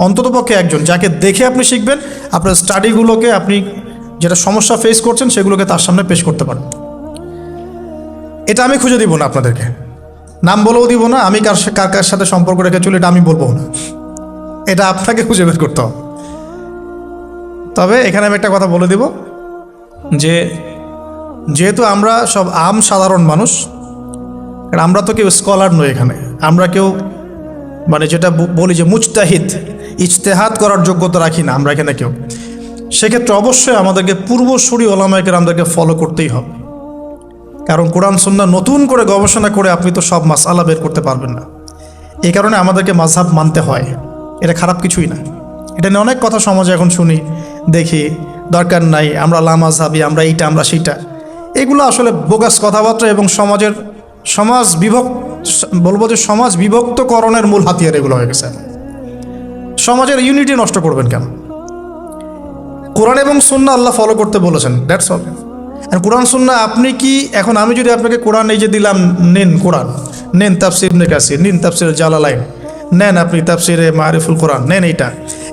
অন্ততপক্ষে একজন যাকে দেখে আপনি শিখবেন, আপনার স্টাডিগুলোকে আপনি যেটা সমস্যা ফেস করছেন সেগুলোকে তার সামনে পেশ করতে পারেন। এটা আমি খুঁজে দিব না আপনাদেরকে, নাম বলেও দিব না, আমি কার কার সাথে সম্পর্ক রেখে চলি এটা আমি বলবো না, এটা আপনাকে খুঁজে বের করতে হবে। তবে এখানে আমি একটা কথা বলে দিব যে যেহেতু আমরা সব সাধারণ মানুষ, আমরা তো কেউ স্কলার নই, এখানে আমরা কেউ মানে যেটা বলি যে মুজতাহিদ, ইজতেহাদ করার যোগ্যতা রাখি না আমরা এখানে কেউ। সেক্ষেত্রে অবশ্যই আমাদেরকে পূর্বসূরি ওলামায়ে কেরামদেরকে ফলো করতেই হবে, কারণ কোরআন সুন্নাহ নতুন করে গবেষণা করে আপনি তো সব মাসআলা বের করতে পারবেন না। এই কারণে আমাদেরকে মাযহাব মানতে হয়, এটা খারাপ কিছুই না। এটা নিয়ে অনেক কথা সমাজে এখন শুনি দেখি, দরকার নাই, আমরা লা মাযহাবী, আমরা এইটা আমরা সেইটা, এগুলো আসলে বোগাস কথাবার্তা এবং সমাজ বিভক্তকরণের মূল হাতিয়ার এগুলো হয়ে গেছে। সমাজের ইউনিটি নষ্ট করবেন কেন? কোরআন এবং সুন্নাহ আল্লাহ ফলো করতে বলেছেন, দ্যাটস অল। আর কোরআন সুন্নাহ আপনি কি এখন, আমি যদি আপনাকে কোরআন এই যে দিলাম, নেন কোরআন, নেন তাফসির ইবনে কাসির, নেন তাফসির জালালাইন, নেন আপনি তাফসিরে মারিফুল কোরআন, নেন এইটা,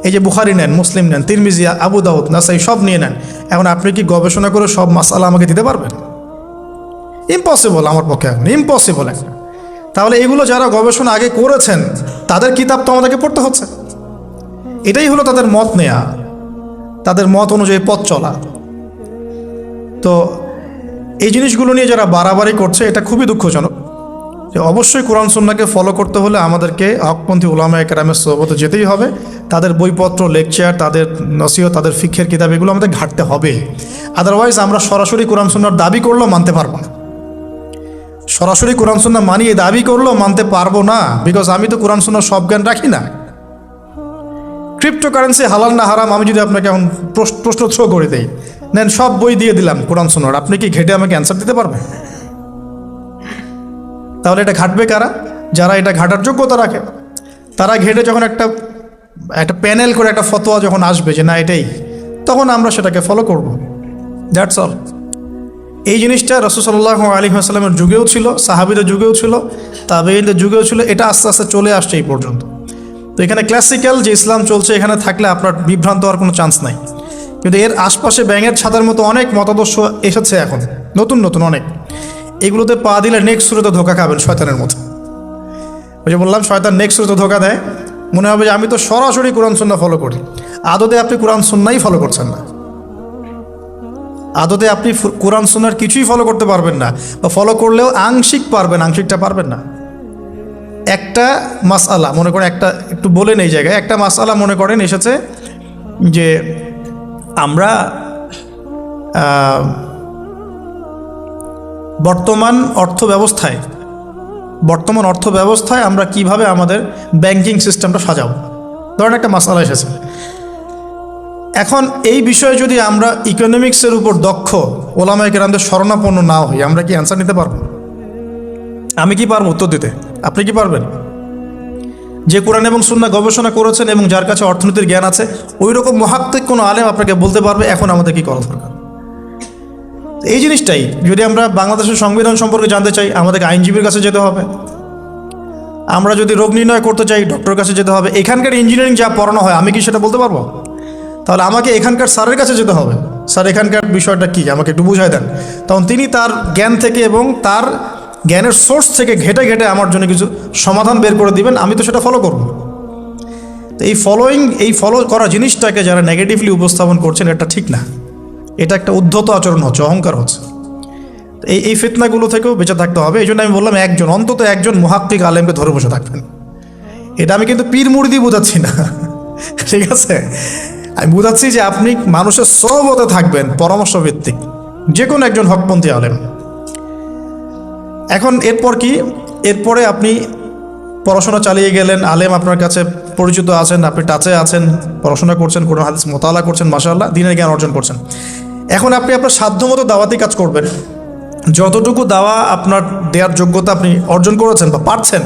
এই যে বুখারী নেন, মুসলিম নেন, তিরমিজি, আবু দাউদ, নাসাই সব নিয়ে নেন। এখন আপনি কি গবেষণা করে সব মাসআলা আমাকে দিতে পারবেন? ইম্পসিবল, আমার পক্ষে এখন ইম্পসিবল একটা। তাহলে এগুলো যারা গবেষণা আগে করেছেন তাদের কিতাব তো আমাদেরকে পড়তে হচ্ছে। এটাই হলো তাদের মত নেয়া, তাদের মত অনুযায়ী পথ চলা। তো এই জিনিসগুলো নিয়ে যারা বাড়াবাড়ি করছে এটা খুবই দুঃখজনক। যে অবশ্যই কোরআন সুন্নাহকে ফলো করতে হলে আমাদেরকে হকপন্থী উলামায়ে কেরামের সোহবতে যেতেই হবে। তাদের বইপত্র, লেকচার, তাদের নসিহত, তাদের ফিকহের কিতাব, এগুলো আমাদের ঘাটতে হবে। আদারওয়াইজ আমরা সরাসরি কোরআন সুন্নাহর দাবি করলেও মানতে পারবো না। সরাসরি কোরআন সুন্নাহ মানিয়ে দাবি করলেও মানতে পারবো না, বিকজ আমি তো কোরআন সুন্নাহর সব জ্ঞান রাখি না। ক্রিপ্টোকারেন্সি হালাল না হারাম আমি যদি আপনাকে এখন প্রশ্ন থ্রো করে দেই, নেন সব বই দিয়ে দিলাম কোরআন সুন্নাহর, আপনি কি ঘেটে আমাকে অ্যান্সার দিতে পারবেন? তাহলে এটা ঘাটবে কারা? যারা এটা ঘাটার যোগ্যতা রাখে। তারা ঘেটে যখন একটা প্যানেল করে একটা ফতোয়া যখন আসবে যে না এটাই, তখন আমরা সেটাকে ফলো করব। That's all. এই জিনিসটা রাসূল সাল্লাল্লাহু আলাইহি ওয়াসাল্লামের যুগেও ছিল, সাহাবীদের যুগেও ছিল, তাবেঈনদের যুগেও ছিল, এটা আস্তে আস্তে চলে আসছে এই পর্যন্ত। তো এখানে ক্লাসিক্যাল যে ইসলাম চলছে এখানে থাকলে আপনার বিভ্রান্ত হওয়ার কোনো চান্স নাই। কিন্তু এর আশপাশে ব্যাঙের ছাতার মতো অনেক মতাদর্শ এসেছে এখন, নতুন নতুন অনেক। এগুলোতে পা দিলে নেক্সট শুরুতে ধোকা খাবেন শয়তানের মতো। ওই যে বললাম শয়তান নেক্সট শুরুতে ধোকা দেয়, মনে হবে যে আমি তো সরাসরি কোরআন সুন্নাহ ফলো করি। আদতে আপনি কোরআন সুন্নাহই ফলো করছেন না। আদতে আপনি কোরআন সুন্নাহর কিছুই ফলো করতে পারবেন না, বা ফলো করলেও আংশিক পারবেন, আংশিকটা পারবেন না। একটা মাসআলা মনে করেন, একটু বলেন এই জায়গায়, একটা মাসআলা মনে করেন এসেছে যে আমরা বর্তমান অর্থ ব্যবস্থায় আমরা কিভাবে আমাদের ব্যাংকিং সিস্টেমটা সাজাবো। ধরেন একটা মাসআলা এসেছে, এখন এই বিষয়ে যদি আমরা ইকোনমিক্সের উপর দক্ষ ওলামায়ে কেরামদের শরণাপন্ন না হই, আমরা কি অ্যান্সার নিতে পারবো? আমি কি পারবো উত্তর দিতে? আপনি কি পারবেন? যে কোরআন এবং সুন্নাহ গবেষণা করেছেন এবং যার কাছে অর্থনীতির জ্ঞান আছে, ওই রকম মুহাক্কিক কোনো আলেম আপনাকে বলতে পারবে এখন আমাদের কি করা দরকার। এই জিনিসটাই যদি আমরা বাংলাদেশের সংবিধান সম্পর্কে জানতে চাই, আমাদেরকে আইনজীবীর কাছে যেতে হবে। আমরা যদি রোগ নির্ণয় করতে চাই, ডক্টরের কাছে যেতে হবে। এখানকার ইঞ্জিনিয়ারিং যা পড়ানো হয়, আমি কি সেটা বলতে পারবো? তাহলে আমাকে এখানকার স্যারের কাছে যেতে হবে, স্যার এখানকার বিষয়টা কি আমাকে একটু বুঝাই দেন। তখন তিনি তার জ্ঞান থেকে এবং তার জ্ঞানের সোর্স থেকে ঘেটে ঘেটে আমার জন্য কিছু সমাধান বের করে দিবেন, আমি তো সেটা ফলো করব। তো এই ফলো করা জিনিসটাকে যারা নেগেটিভলি উপস্থাপন করছেন, এটা ঠিক না। এটা একটা উদ্ধত আচরণ হচ্ছে, অহংকার হচ্ছে। এই ফিতনাগুলো থেকেও বেঁচে থাকতে হবে। এই জন্য আমি বললাম অন্তত একজন মুহাক্কিক আলেমকে ধরে বসে থাকবেন। এটা আমি কিন্তু পীর মুরিদি বোঝাচ্ছি না, ঠিক আছে? আমি বোঝাচ্ছি যে আপনি মানুষের সহবতে থাকবেন, পরামর্শ ভিত্তিক, যে কোনো একজন হকপন্থী আলেম। এখন এরপর কি? এরপরে আপনি পড়াশোনা চালিয়ে গেলেন, আলেম আপনার কাছে পরিচিত আছেন, আপনি টাচে আছেন, পড়াশোনা করছেন, কোরআন হাদিস মোতালা করছেন, মাশাআল্লাহ দ্বীনের জ্ঞান অর্জন করছেন। এখন আপনি আপনার সাধ্যমতো দাওয়াতি কাজ করবেন। যতটুকু দাওয়া আপনার দেওয়ার যোগ্যতা আপনি অর্জন করেছেন বা পারছেন,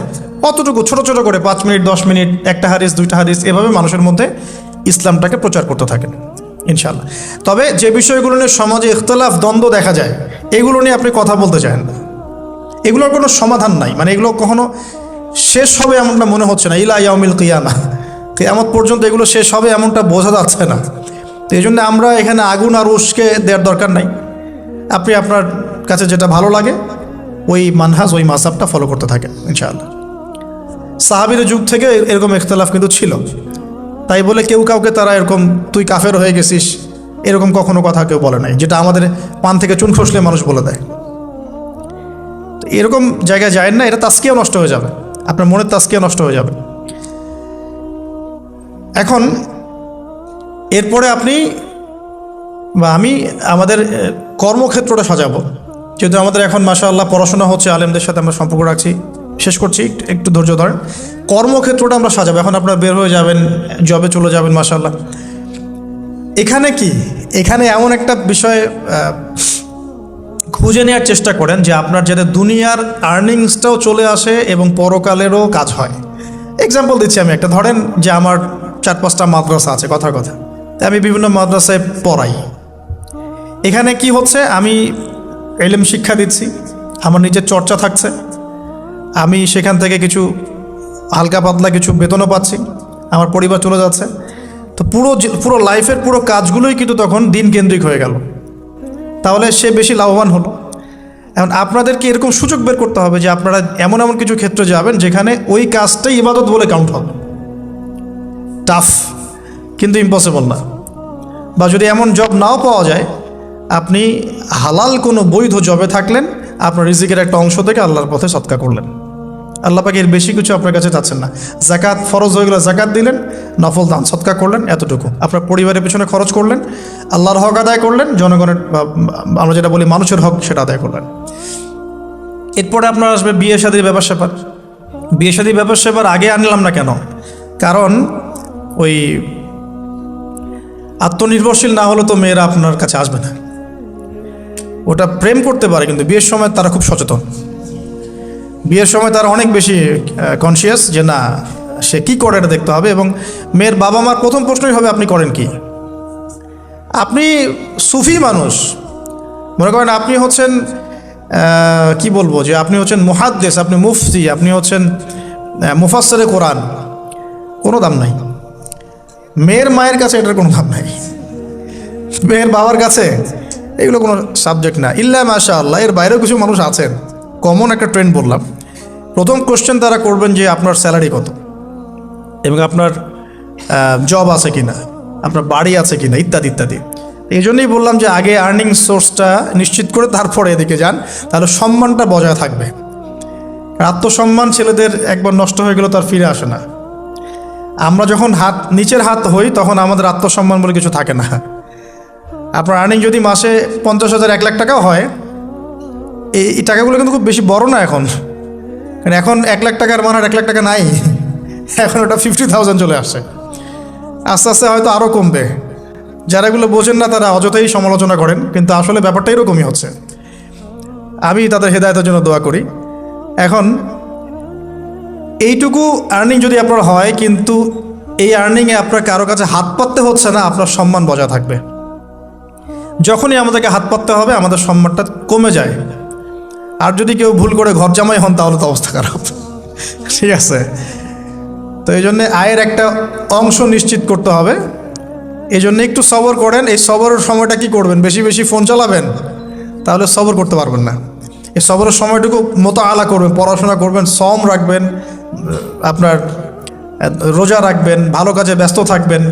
অতটুকু ছোট ছোট করে 5 মিনিট 10 মিনিট, একটা হাদিস 2টা হাদিস, এভাবে মানুষের মধ্যে ইসলামটাকে প্রচার করতে থাকেন ইনশাআল্লাহ। তবে যে বিষয়গুলো নিয়ে সমাজে ইখতিলাফ দ্বন্দ্ব দেখা যায়, এগুলো নিয়ে আপনি কথা বলতে চান না। এগুলোর কোনো সমাধান নাই, মানে এগুলো কখনো শেষ হবে এমনটা মনে হচ্ছে না। ইলা ইয়াউমিল কিয়ামা, কিয়ামত পর্যন্ত এগুলো শেষ হবে এমনটা বোঝা যাচ্ছে না। তো এই জন্য আমরা এখানে আগুন আর উস্কে দেওয়ার দরকার নাই। আপনি আপনার কাছে যেটা ভালো লাগে ওই মানহাজ, ওই মাযহাবটা ফলো করতে থাকেন ইনশাআল্লাহ। সাহাবীর যুগ থেকে এরকম ইখতিলাফ কিন্তু ছিল, তাই বলে কেউ কাউকে তারা এরকম তুই কাফের হয়ে গেছিস এরকম কখনো কথা কেউ বলে নাই, যেটা আমাদের পান থেকে চুন খসলে মানুষ বলে দেয়। এরকম জায়গায় যায় না, এটা তাস্কিয়া নষ্ট হয়ে যাবে, আপনার মনের তাস্কিয়া নষ্ট হয়ে যাবে। এখন এরপরে আপনি বা আমি আমাদের কর্মক্ষেত্রটা সাজাবো। যেহেতু আমাদের এখন মাশাআল্লাহ পড়াশোনা হচ্ছে, আলেমদের সাথে আমরা সম্পর্ক রাখছি, শেষ করছি, একটু ধৈর্য ধরেন। কর্মক্ষেত্রটা আমরা সাজাবো। এখন আপনারা বের হয়ে যাবেন, জবে চলে যাবেন মাশাআল্লাহ। এখানে কি, এখানে এমন একটা বিষয় খুঁজে নেওয়ার চেষ্টা করেন যে আপনার যাতে দুনিয়ার আর্নিংসটাও চলে আসে এবং পরকালেরও কাজ হয়। এক্সাম্পল দিচ্ছি আমি একটা, ধরেন যে আমার 4-5টা মাদ্রাসা আছে, কথার কথা, আমি বিভিন্ন মাদ্রাসায় পড়াই। এখানে কি হচ্ছে, আমি ইলম শিক্ষা দিচ্ছি, আমার নিজের চর্চা থাকছে, আমি সেখান থেকে কিছু হালকা পাতলা কিছু বেতনও পাচ্ছি, আমার পরিবার চলে যাচ্ছে। তো পুরো লাইফের পুরো কাজগুলোই কিন্তু তখন দিন কেন্দ্রিক হয়ে গেল, তাহলে সে বেশি লাভবান হলো। এখন আপনাদেরকে এরকম সুযোগ বের করতে হবে যে আপনারা এমন এমন কিছু ক্ষেত্রে যাবেন যেখানে ওই কাজটাই ইবাদত বলে কাউন্ট হবে। টাফ কিন্তু ইম্পসিবল না। বা যদি এমন জব নাও পাওয়া যায়, আপনি হালাল কোনো বৈধ জবে থাকলেন, আপনার রিজিকের একটা অংশ থেকে আল্লাহর পথে সদকা করলেন। আল্লাহ পাকে এর বেশি কিছু আপনার কাছে চাচ্ছেন না। জাকাত ফরজ হয়ে গেলে জাকাত দিলেন, নফল দান সদকা করলেন, এতটুকু। আপনার পরিবারের পেছনে খরচ করলেন, আল্লাহর হক আদায় করলেন, জনগণের আমরা যেটা বলি মানুষের হক সেটা আদায় করলেন। এরপরে আপনার আসবে বিয়ে শাদীর ব্যাপার স্যাপার। বিয়ে শাদীর ব্যাপার স্যাপার আগে আনলাম না কেন? কারণ ওই আত্মনির্ভরশীল না হলে তো মেয়েরা আপনার কাছে আসবে না। ওটা প্রেম করতে পারে, কিন্তু বিয়ের সময় তারা খুব সচেতন। বিয়ের সময় তারা অনেক বেশি কনসিয়াস যে না, সে কি করে এটা দেখতে হবে। এবং মেয়ের বাবা মার প্রথম প্রশ্নই হবে আপনি করেন কি। আপনি সুফি মানুষ, মনে করেন আপনি হচ্ছেন কি বলবো, যে আপনি হচ্ছেন মুহাদ্দিস, আপনি মুফতি, আপনি হচ্ছেন মুফাসসিরে কোরআন, কোনো দাম নাই। মেয়ের মায়ের কাছে এটার কোনো দাম নাই, মেয়ের বাবার কাছে এগুলো কোনো সাবজেক্ট না। ইল্লা মাশাআল্লাহ, এর বাইরেও কিছু মানুষ আছেন, কমন একটা ট্রেন্ড বললাম। প্রথম কোশ্চেন তারা করবেন যে আপনার স্যালারি কত, এবং আপনার জব আছে কিনা, আপনার বাড়ি আছে কিনা, ইত্যাদি ইত্যাদি। এই জন্যই বললাম যে আগে আর্নিং সোর্সটা নিশ্চিত করে তারপরে এদিকে যান, তাহলে সম্মানটা বজায় থাকবে। আত্মসম্মান ছেলেদের একবার নষ্ট হয়ে গেলে তার ফিরে আসে না। আমরা যখন নিচের হাত হই তখন আমাদের আত্মসম্মান বলে কিছু থাকে না। আপনার আর্নিং যদি মাসে 50,000 1 লাখ টাকাও হয়, এই টাকাগুলো কিন্তু খুব বেশি বড় না এখন, কারণ এখন 1 লাখ টাকার মান আর 1 লাখ টাকা নাই, এখন ওটা 50,000 চলে আসছে। আস্তে আস্তে হয়তো আরও কমবে। যারা এগুলো বোঝেন না তারা অযথাই সমালোচনা করেন, কিন্তু আসলে ব্যাপারটা এরকমই হচ্ছে। আমি তাদের হেদায়েতের জন্য দোয়া করি। এখন এইটুকু আর্নিং যদি আপনার হয়, কিন্তু এই আর্নিংয়ে আপনার কারো কাছে হাত পাততে হচ্ছে না, আপনার সম্মান বজায় থাকবে। যখনই আমাদেরকে হাত পাততে হবে আমাদের সম্মানটা কমে যায়। আর যদি কেউ ভুল করে ঘর জামাই হন তাহলে তো অবস্থা খারাপ, ঠিক আছে? তো এই জন্যে আয়ের একটা অংশ নিশ্চিত করতে হবে। এই জন্য একটু সবর করেন। এই সবরের সময়টা কি করবেন? বেশি বেশি ফোন চালাবেন? তাহলে সবর করতে পারবেন না। এই সবরের সময়টুকু মোতাআলা করবেন, পড়াশোনা করবেন, সম রাখবেন, আপনার রোজা রাখবেন, ভালো কাজে ব্যস্ত থাকবেন,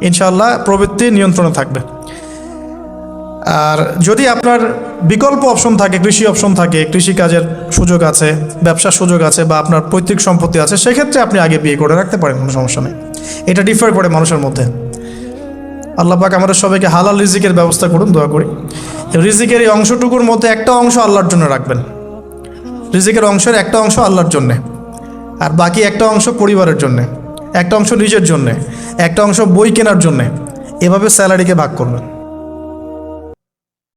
ইনশাআল্লাহ প্রবৃত্তি নিয়ন্ত্রণে থাকবে। আর যদি আপনার বিকল্প অপশন থাকে, কৃষি অপশন থাকে, কৃষিকাজের সুযোগ আছে, ব্যবসার সুযোগ আছে, বা আপনার পৈতৃক সম্পত্তি আছে, সেক্ষেত্রে আপনি আগে বিয়ে করে রাখতে পারেন, কোনো সমস্যা নেই। এটা ডিফার করে মানুষের মধ্যে। আল্লাহ পাক আমাদের সবাইকে হালাল রিজিকের ব্যবস্থা করুন, দোয়া করি। রিজিকের এই অংশটুকুর মধ্যে একটা অংশ আল্লাহর জন্য রাখবেন। রিজিকের অংশের একটা অংশ আল্লাহর জন্যে, আর বাকি একটা অংশ পরিবারের জন্যে, একটা অংশ নিজের জন্যে, একটা অংশ বই কেনার জন্যে। এভাবে স্যালারিকে ভাগ করবেন।